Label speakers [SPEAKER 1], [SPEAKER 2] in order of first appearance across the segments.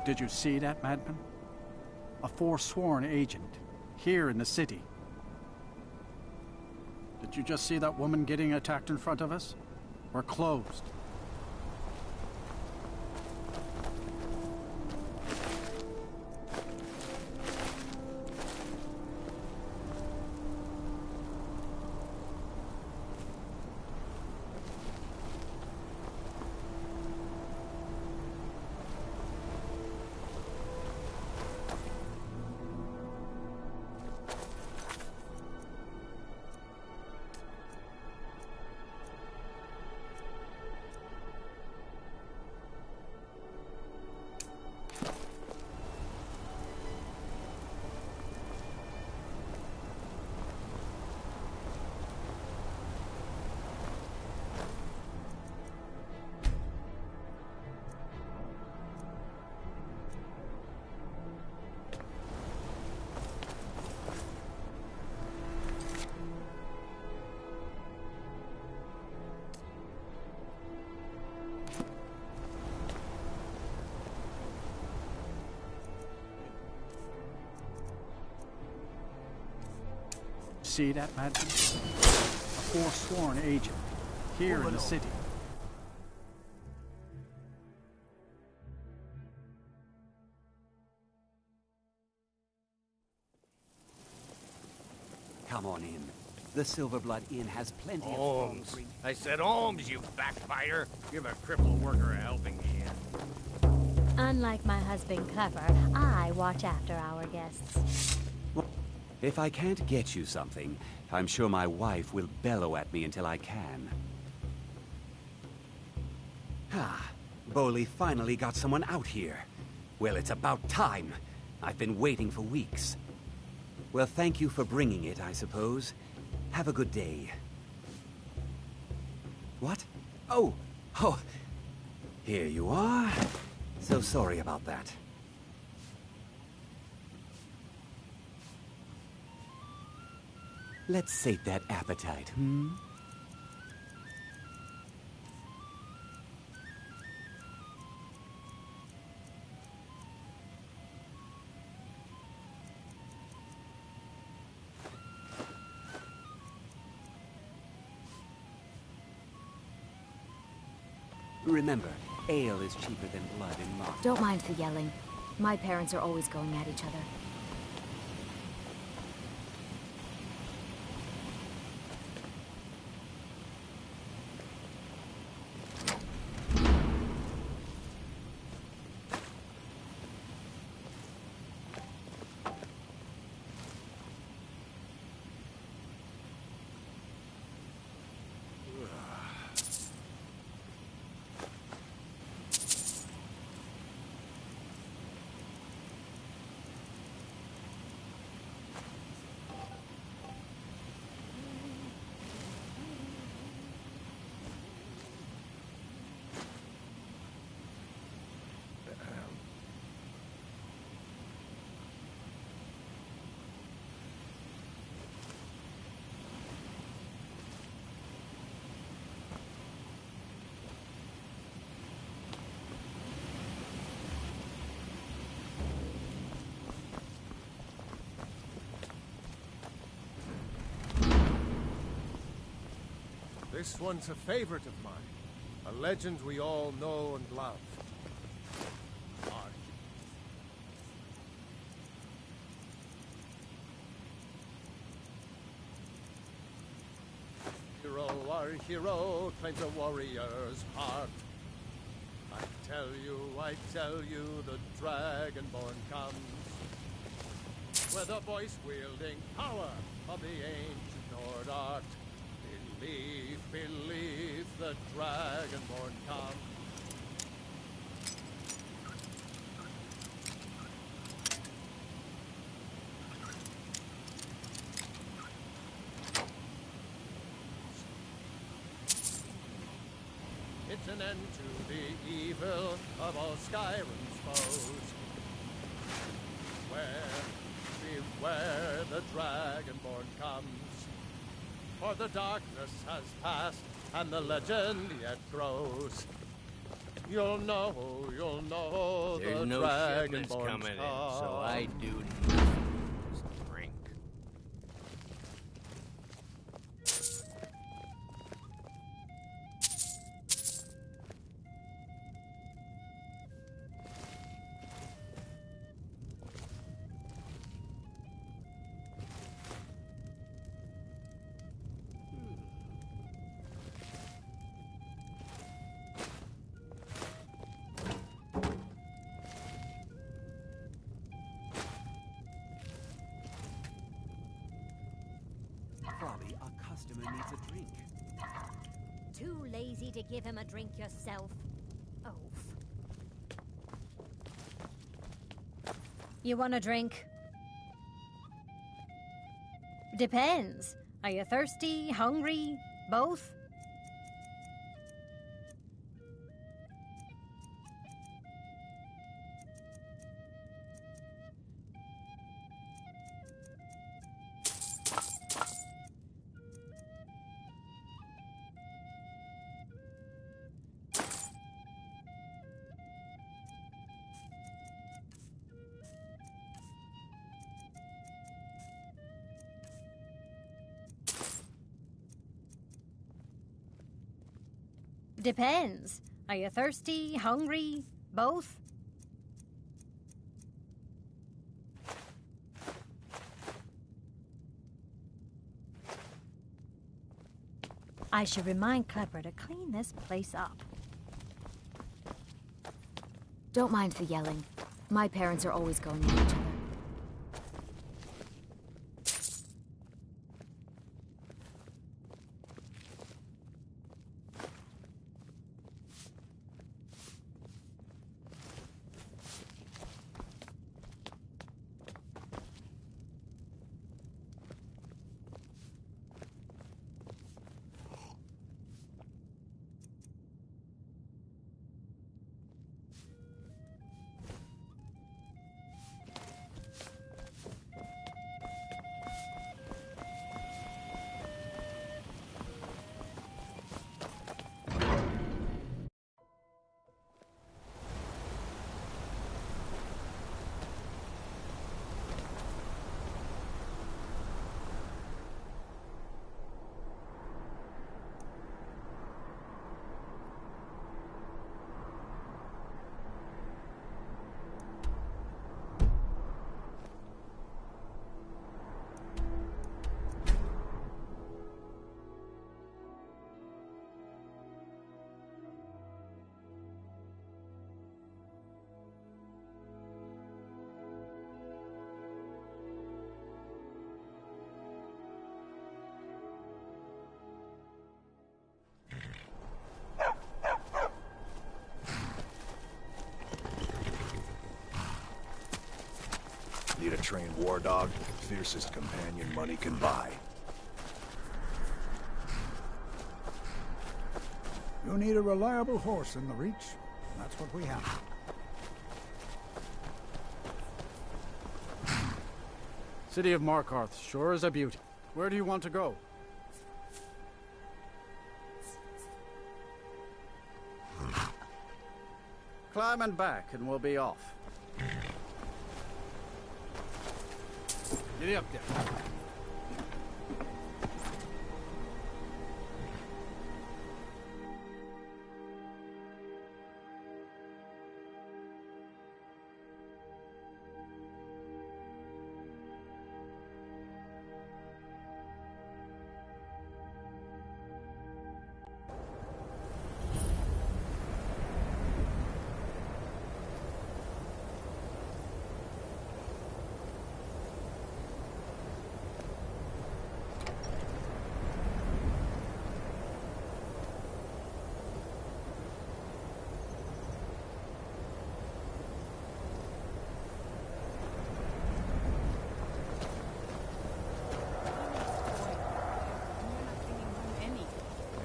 [SPEAKER 1] Did you see that, madman? A forsworn agent, here in the city. Did you just see that woman getting attacked in front of us? We're closed. See that, madman? A forsworn agent, here in the city.
[SPEAKER 2] Come on in. The Silverblood Inn has plenty of
[SPEAKER 3] Holmes.
[SPEAKER 2] food.
[SPEAKER 3] I said Holmes, you backbiter. Give a crippled worker a helping hand.
[SPEAKER 4] Unlike my husband Clever, I watch after our guests.
[SPEAKER 2] If I can't get you something, I'm sure my wife will bellow at me until I can. Ah, Bowley finally got someone out here. Well, it's about time. I've been waiting for weeks. Well, thank you for bringing it, I suppose. Have a good day. What? Oh! Here you are. So sorry about that. Let's sate that appetite, hmm? Remember, ale is cheaper than blood in market.
[SPEAKER 4] Don't mind the yelling. My parents are always going at each other.
[SPEAKER 5] This one's a favorite of mine. A legend we all know and love. Our hero claims a warrior's heart. I tell you, the Dragonborn comes. With a voice-wielding power of the ancient Nord art. Believe, the Dragonborn comes. It's an end to the evil of all Skyrim's foes. Beware, the Dragonborn comes. For the darkness has passed, and the legend yet grows. You'll know
[SPEAKER 3] There's
[SPEAKER 5] the
[SPEAKER 3] no shipments
[SPEAKER 5] Dragonborn's
[SPEAKER 3] coming in, so
[SPEAKER 5] come.
[SPEAKER 3] I do nothing. Just drink.
[SPEAKER 2] Bobby, our customer needs a drink.
[SPEAKER 4] Too lazy to give him a drink yourself? Oaf. You want a drink? Depends. Are you thirsty, hungry, both? Depends. Are you thirsty, hungry, both? I should remind Klepper to clean this place up.
[SPEAKER 6] Don't mind the yelling. My parents are always going at each other.
[SPEAKER 7] Need a trained war dog? Fiercest companion money can buy.
[SPEAKER 1] You need a reliable horse in the Reach. That's what we have. City of Markarth sure is a beauty. Where do you want to go? Climb and back and we'll be off. Giddy up there.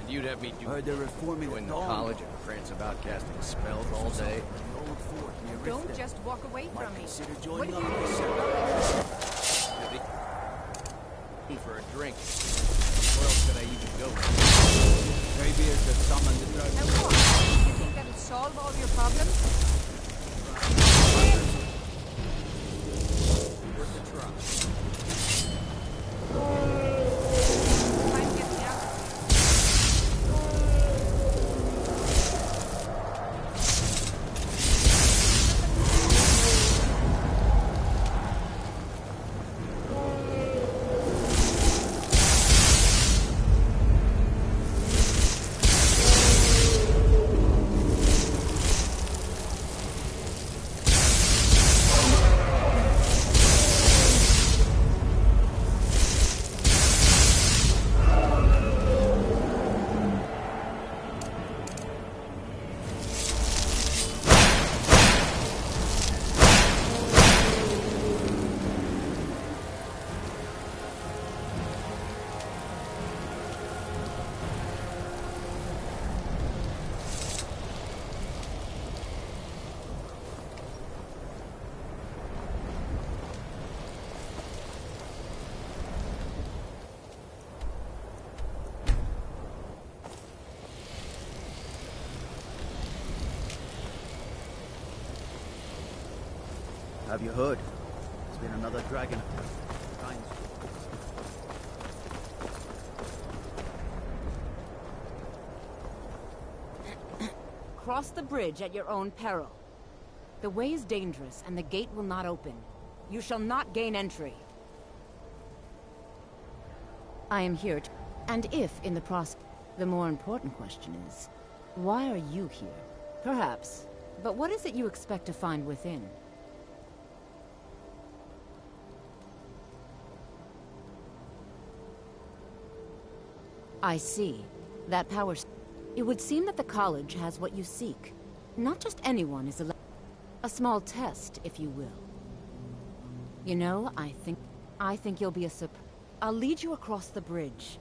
[SPEAKER 3] You'd have me do
[SPEAKER 2] Heard they're reforming
[SPEAKER 3] go in
[SPEAKER 2] the
[SPEAKER 3] the
[SPEAKER 2] dawn.
[SPEAKER 3] college and prance about casting spells all day.
[SPEAKER 8] Don't just walk away from me.
[SPEAKER 2] Consider
[SPEAKER 8] What
[SPEAKER 2] joining
[SPEAKER 8] do
[SPEAKER 2] up
[SPEAKER 8] you
[SPEAKER 3] Me for a drink. Where else could I even go?
[SPEAKER 2] Maybe it's a summon the
[SPEAKER 8] Now what? You think that'll solve all your
[SPEAKER 9] Have you heard? There's been another dragon attack.
[SPEAKER 8] Cross the bridge at your own peril. The way is dangerous, and the gate will not open. You shall not gain entry. I am here to... And if, in the process... The more important question is, why are you here? Perhaps. But what is it you expect to find within? I see. That power... It would seem that the college has what you seek. Not just anyone is allowed. A small test, if you will. You know, I think you'll be a I'll lead you across the bridge.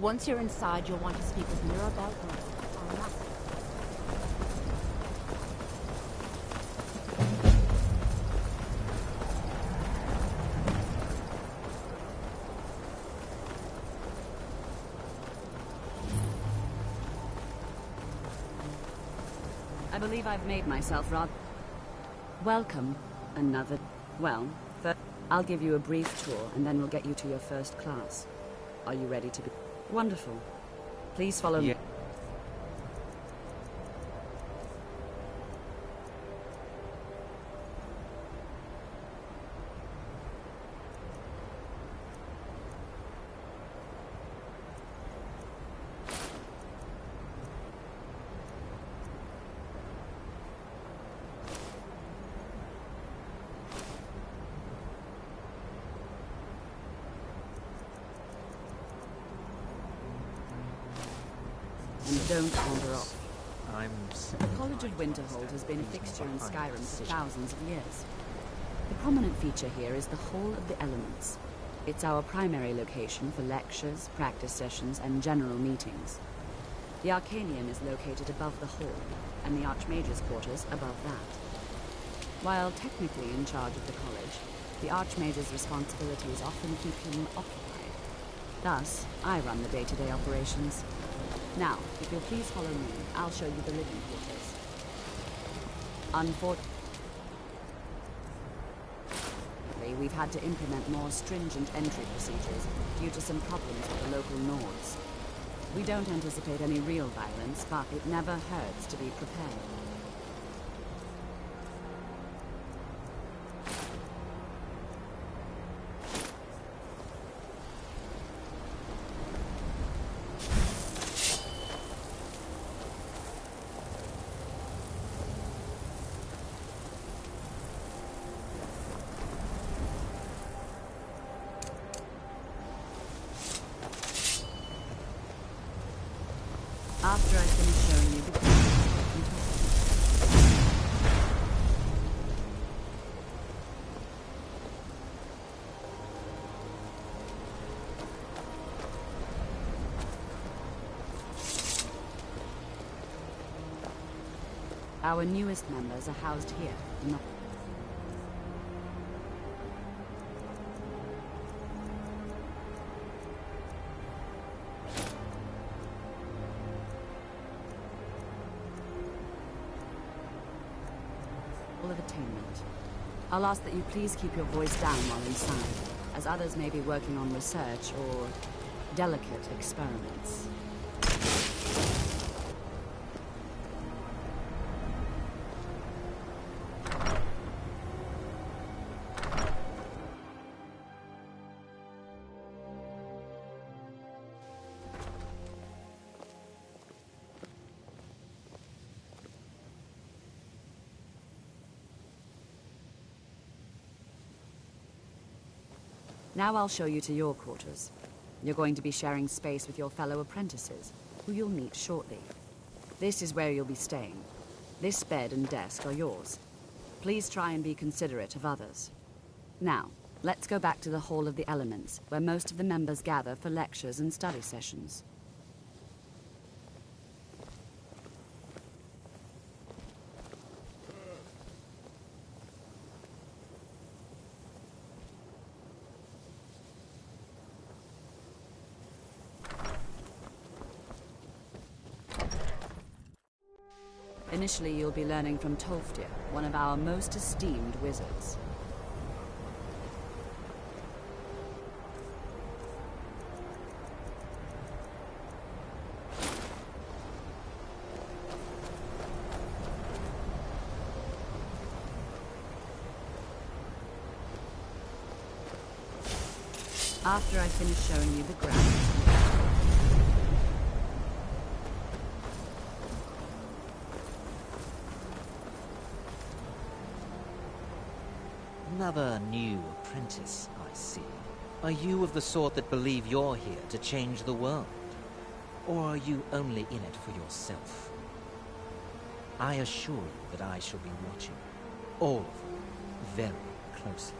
[SPEAKER 8] Once you're inside, you'll want to speak with Mira about her or nothing.
[SPEAKER 10] I believe I've made myself rather... Welcome. Another... Well, first, I'll give you a brief tour, and then we'll get you to your first class. Are you ready to be... Wonderful. Please follow me. And don't wander off. The College of Winterhold has been a fixture in Skyrim for thousands of years. The prominent feature here is the Hall of the Elements. It's our primary location for lectures, practice sessions, and general meetings. The Arcanium is located above the hall, and the Archmage's quarters above that. While technically in charge of the college, the Archmage's responsibilities often keep him occupied. Thus, I run the day-to-day operations. Now, if you'll please follow me, I'll show you the living quarters. Unfortunately, we've had to implement more stringent entry procedures due to some problems with the local Nords. We don't anticipate any real violence, but it never hurts to be prepared. After I finish showing you the Our newest members are housed here, not of attainment. I'll ask that you please keep your voice down while inside, as others may be working on research or delicate experiments. Now I'll show you to your quarters. You're going to be sharing space with your fellow apprentices, who you'll meet shortly. This is where you'll be staying. This bed and desk are yours. Please try and be considerate of others. Now, let's go back to the Hall of the Elements, where most of the members gather for lectures and study sessions. Initially, you'll be learning from Tolfdir, one of our most esteemed wizards. After I finish showing you the ground.
[SPEAKER 11] Another new apprentice, I see. Are you of the sort that believe you're here to change the world? Or are you only in it for yourself? I assure you that I shall be watching all of you very closely.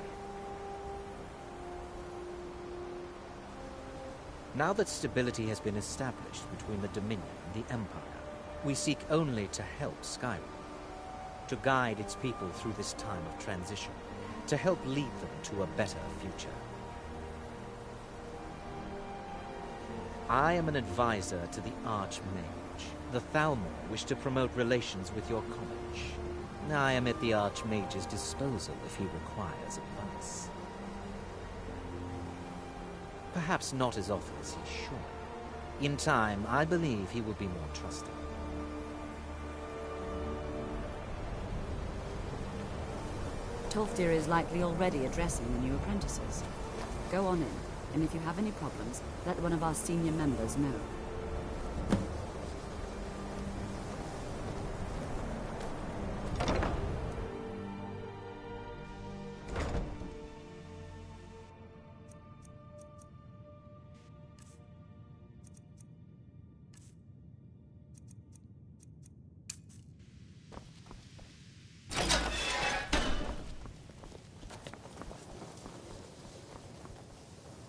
[SPEAKER 11] Now that stability has been established between the Dominion and the Empire, we seek only to help Skyrim, to guide its people through this time of transition, to help lead them to a better future. I am an advisor to the Archmage. The Thalmor wish to promote relations with your college. I am at the Archmage's disposal if he requires advice. Perhaps not as often as he should. In time, I believe he will be more trusting.
[SPEAKER 10] Tolfdir is likely already addressing the new apprentices. Go on in, and if you have any problems, let one of our senior members know.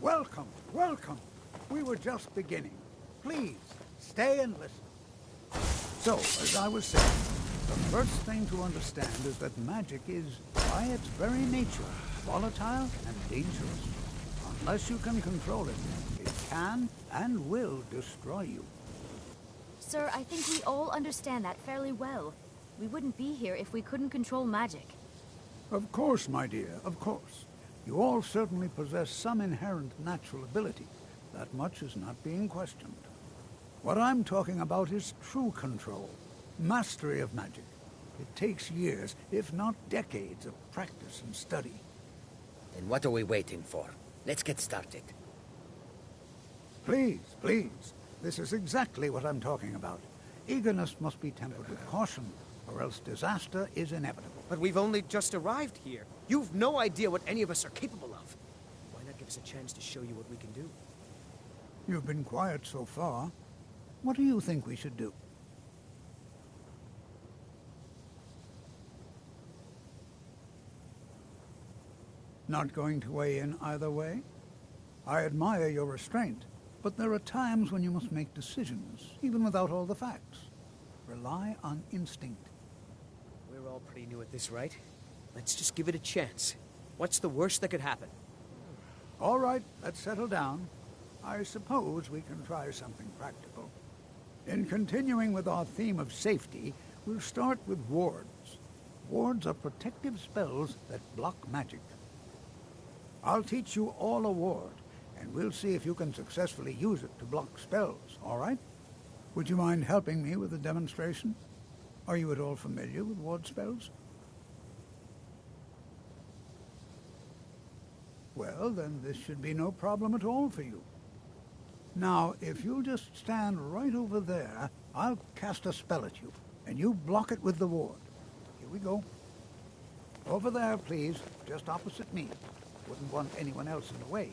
[SPEAKER 1] Welcome, welcome. We were just beginning. Please, stay and listen. So, as I was saying, the first thing to understand is that magic is, by its very nature, volatile and dangerous. Unless you can control it, it can and will destroy you.
[SPEAKER 6] Sir, I think we all understand that fairly well. We wouldn't be here if we couldn't control magic.
[SPEAKER 1] Of course, my dear, of course. You all certainly possess some inherent natural ability. That much is not being questioned. What I'm talking about is true control, mastery of magic. It takes years, if not decades, of practice and study.
[SPEAKER 12] Then what are we waiting for? Let's get started.
[SPEAKER 1] Please, please. This is exactly what I'm talking about. Eagerness must be tempered with caution, or else disaster is inevitable.
[SPEAKER 13] But we've only just arrived here. You've no idea what any of us are capable of. Why not give us a chance to show you what we can do?
[SPEAKER 1] You've been quiet so far. What do you think we should do? Not going to weigh in either way? I admire your restraint, but there are times when you must make decisions, even without all the facts. Rely on instinct.
[SPEAKER 13] We're all pretty new at this, right? Let's just give it a chance. What's the worst that could happen?
[SPEAKER 1] All right, let's settle down. I suppose we can try something practical. In continuing with our theme of safety, we'll start with wards. Wards are protective spells that block magic. I'll teach you all a ward, and we'll see if you can successfully use it to block spells, all right? Would you mind helping me with the demonstration? Are you at all familiar with ward spells? Well, then this should be no problem at all for you. Now, if you'll just stand right over there, I'll cast a spell at you, and you block it with the ward. Here we go. Over there, please, just opposite me. Wouldn't want anyone else in the way.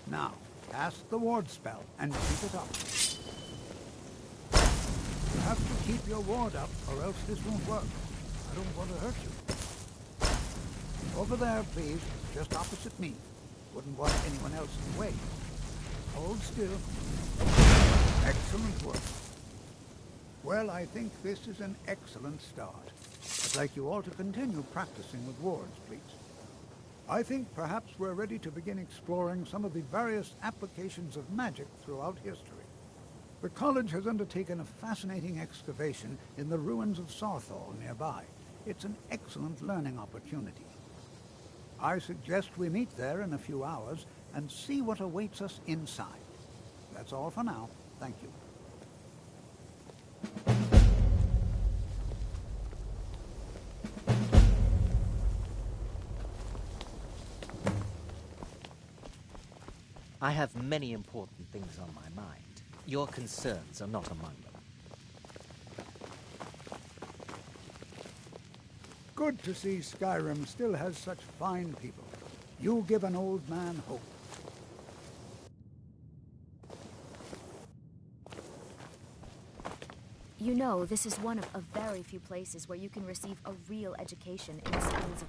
[SPEAKER 1] Now, cast the ward spell and keep it up. You have to keep your ward up, or else this won't work. I don't want to hurt you. Over there, please, just opposite me. Wouldn't want anyone else in the way. Hold still. Excellent work. Well, I think this is an excellent start. I'd like you all to continue practicing with wards, please. I think perhaps we're ready to begin exploring some of the various applications of magic throughout history. The college has undertaken a fascinating excavation in the ruins of Sarthal nearby. It's an excellent learning opportunity. I suggest we meet there in a few hours and see what awaits us inside. That's all for now. Thank you.
[SPEAKER 11] I have many important things on my mind. Your concerns are not among them.
[SPEAKER 1] Good to see Skyrim still has such fine people. You give an old man hope.
[SPEAKER 6] You know, this is one of a very few places where you can receive a real education in the schools of...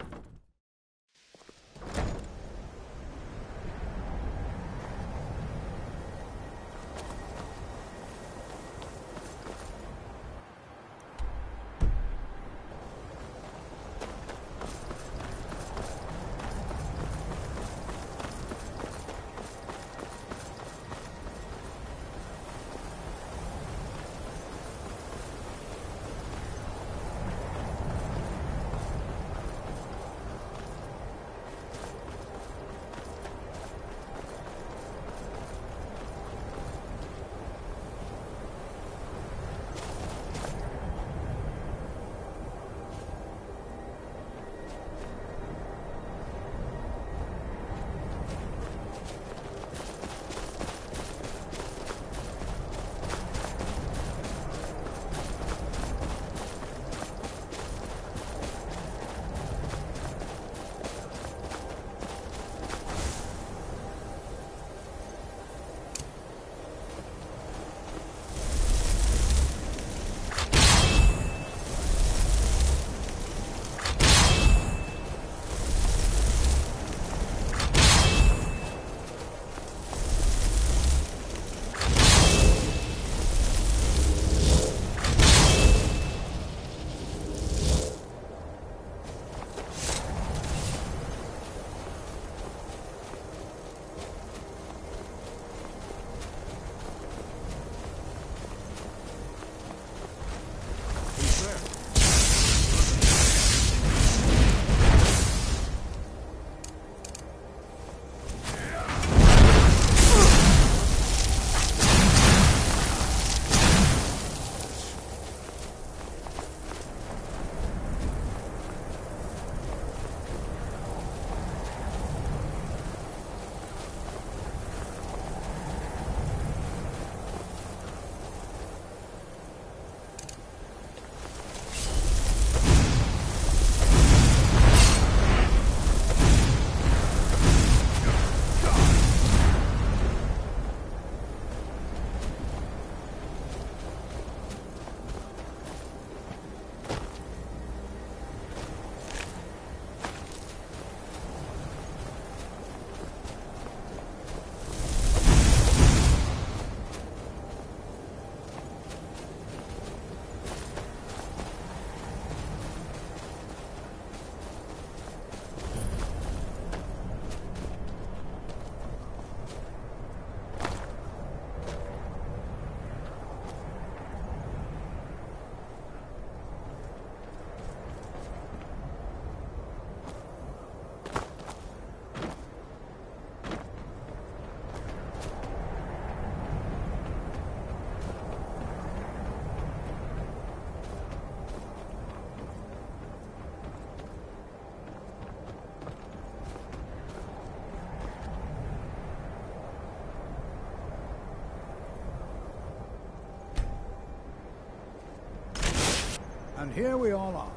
[SPEAKER 1] And here we all are.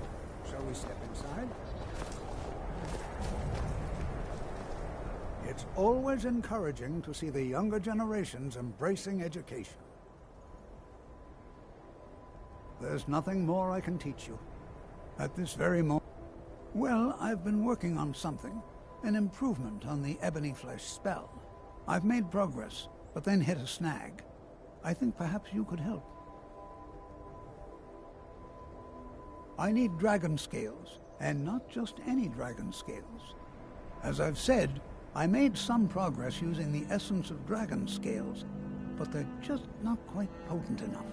[SPEAKER 1] Shall we step inside? It's always encouraging to see the younger generations embracing education. There's nothing more I can teach you. At this very moment... Well, I've been working on something. An improvement on the Ebony Flesh spell. I've made progress, but then hit a snag. I think perhaps you could help. I need dragon scales, and not just any dragon scales. As I've said, I made some progress using the essence of dragon scales, but they're just not quite potent enough.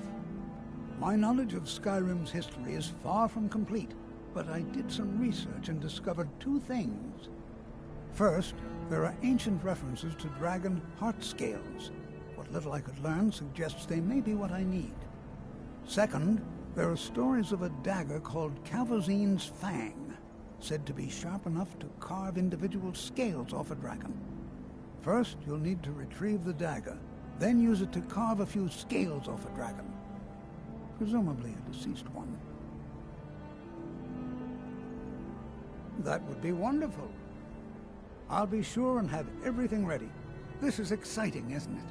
[SPEAKER 1] My knowledge of Skyrim's history is far from complete, but I did some research and discovered two things. First, there are ancient references to dragon heart scales. What little I could learn suggests they may be what I need. Second, there are stories of a dagger called Calvazine's Fang, said to be sharp enough to carve individual scales off a dragon. First, you'll need to retrieve the dagger, then use it to carve a few scales off a dragon. Presumably a deceased one. That would be wonderful. I'll be sure and have everything ready. This is exciting, isn't it?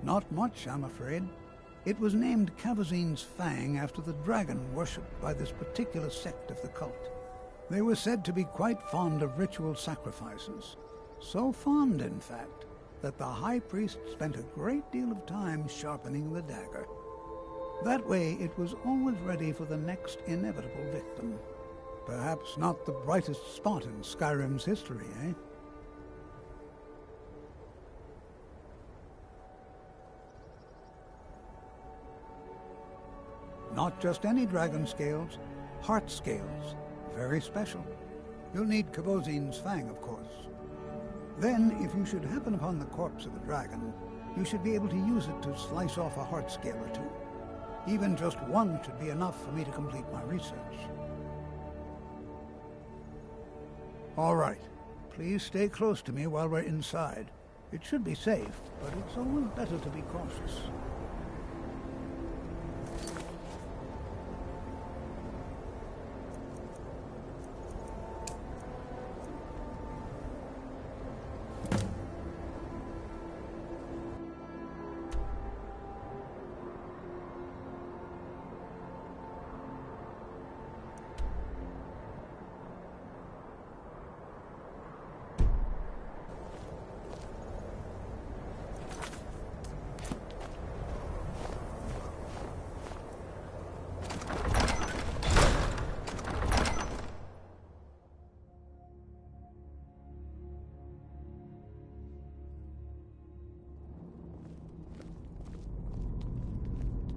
[SPEAKER 1] Not much, I'm afraid. It was named Cavazine's Fang after the dragon worshipped by this particular sect of the cult. They were said to be quite fond of ritual sacrifices. So fond, in fact, that the high priest spent a great deal of time sharpening the dagger. That way, it was always ready for the next inevitable victim. Perhaps not the brightest spot in Skyrim's history, eh? Not just any dragon scales, heart scales. Very special. You'll need Cavazine's Fang, of course. Then, if you should happen upon the corpse of a dragon, you should be able to use it to slice off a heart scale or two. Even just one should be enough for me to complete my research. All right. Please stay close to me while we're inside. It should be safe, but it's always better to be cautious.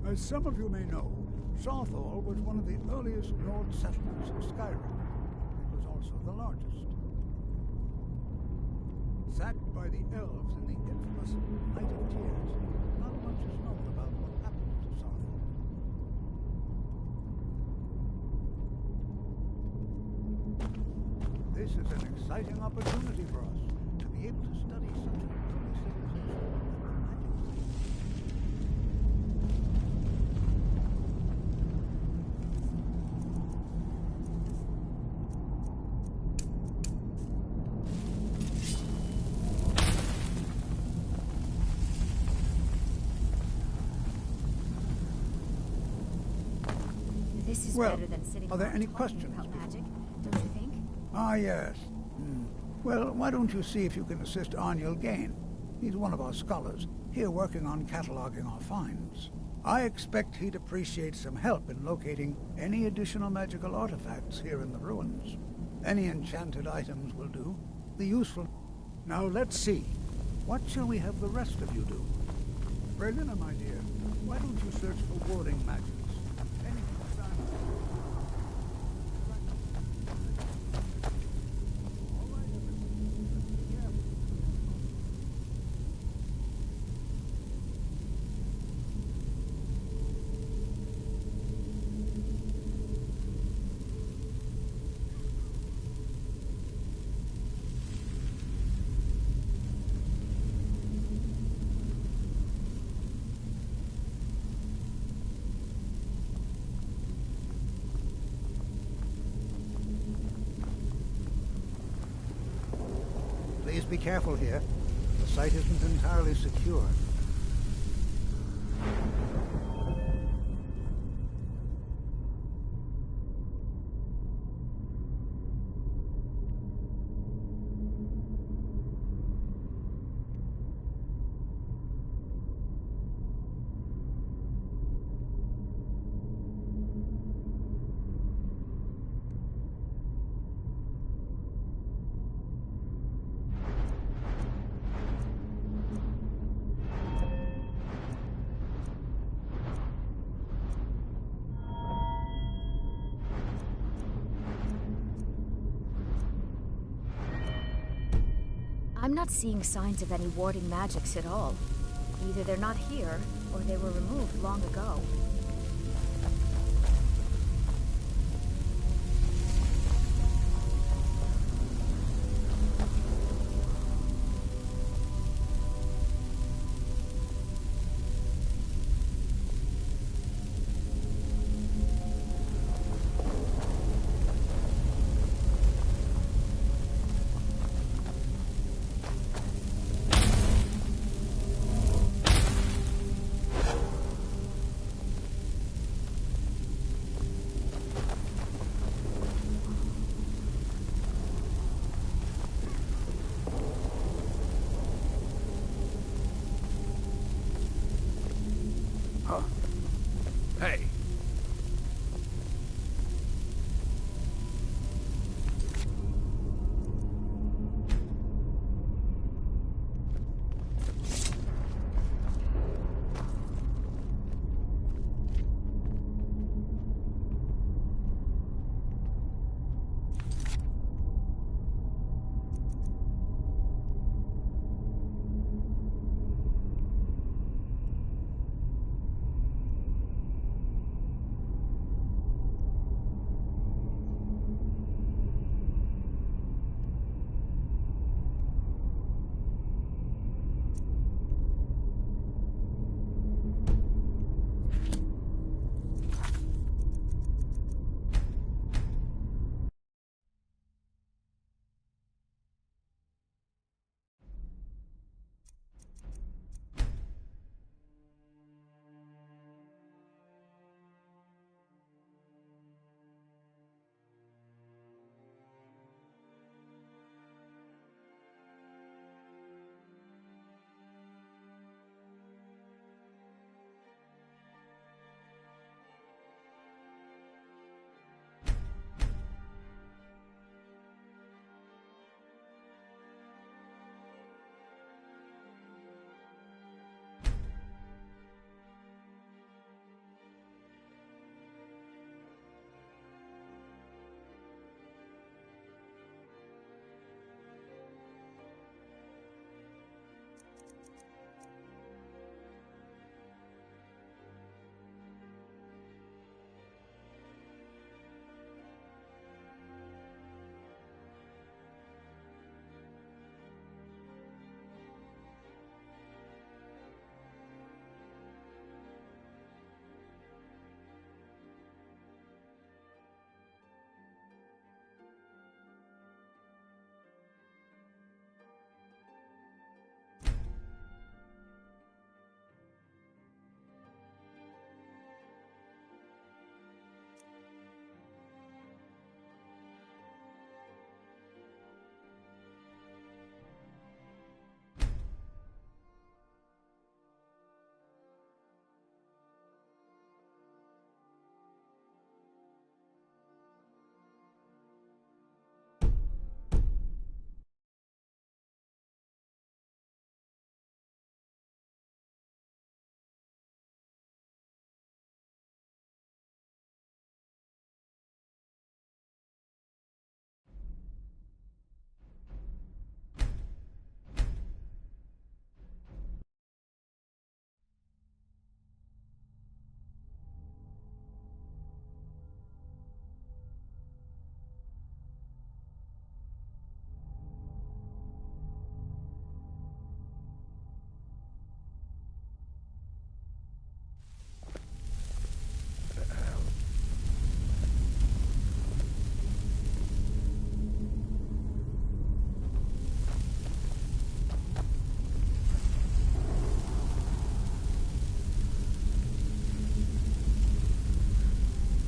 [SPEAKER 1] As some of you may know, Southall was one of the earliest Nord settlements of Skyrim. It was also the largest. Sacked by the elves in the infamous Night of Tears, not much is known about what happened to Southall. This is an exciting opportunity for us to be able to study such an early civilization.
[SPEAKER 6] This is
[SPEAKER 1] Well,
[SPEAKER 6] better than sitting
[SPEAKER 1] are there
[SPEAKER 6] around
[SPEAKER 1] any
[SPEAKER 6] talking
[SPEAKER 1] questions?
[SPEAKER 6] about magic, don't you think?
[SPEAKER 1] Ah, yes. Well, why don't you see if you can assist Arniel Gain? He's one of our scholars, here working on cataloging our finds. I expect he'd appreciate some help in locating any additional magical artifacts here in the ruins. Any enchanted items will do. The useful... Now, let's see. What shall we have the rest of you do? Berlina, my dear, why don't you search for warding magics? Please be careful here. The site isn't entirely secure.
[SPEAKER 6] I'm not seeing signs of any warding magics at all. Either they're not here, or they were removed long ago.
[SPEAKER 3] Huh? Hey.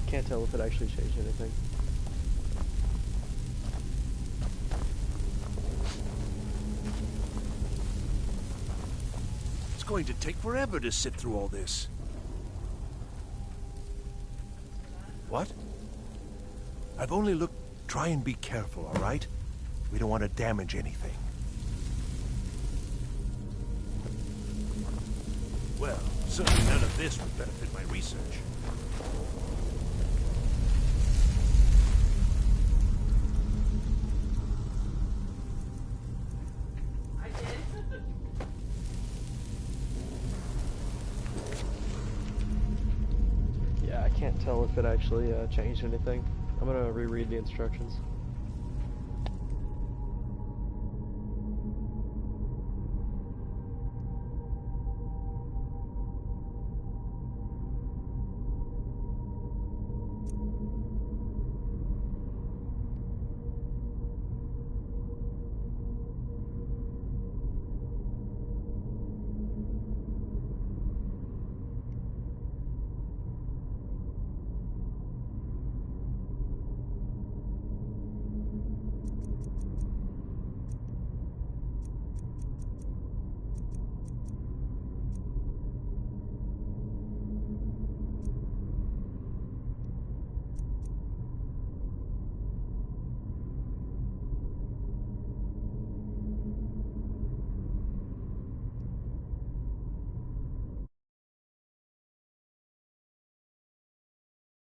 [SPEAKER 14] Can't tell if it actually changed anything.
[SPEAKER 7] It's going to take forever to sit through all this. What? I've only looked... Try and be careful, all right? We don't want to damage anything. Well, certainly none of this would benefit my research.
[SPEAKER 14] Yeah, I can't tell if it actually changed anything. I'm gonna reread the instructions.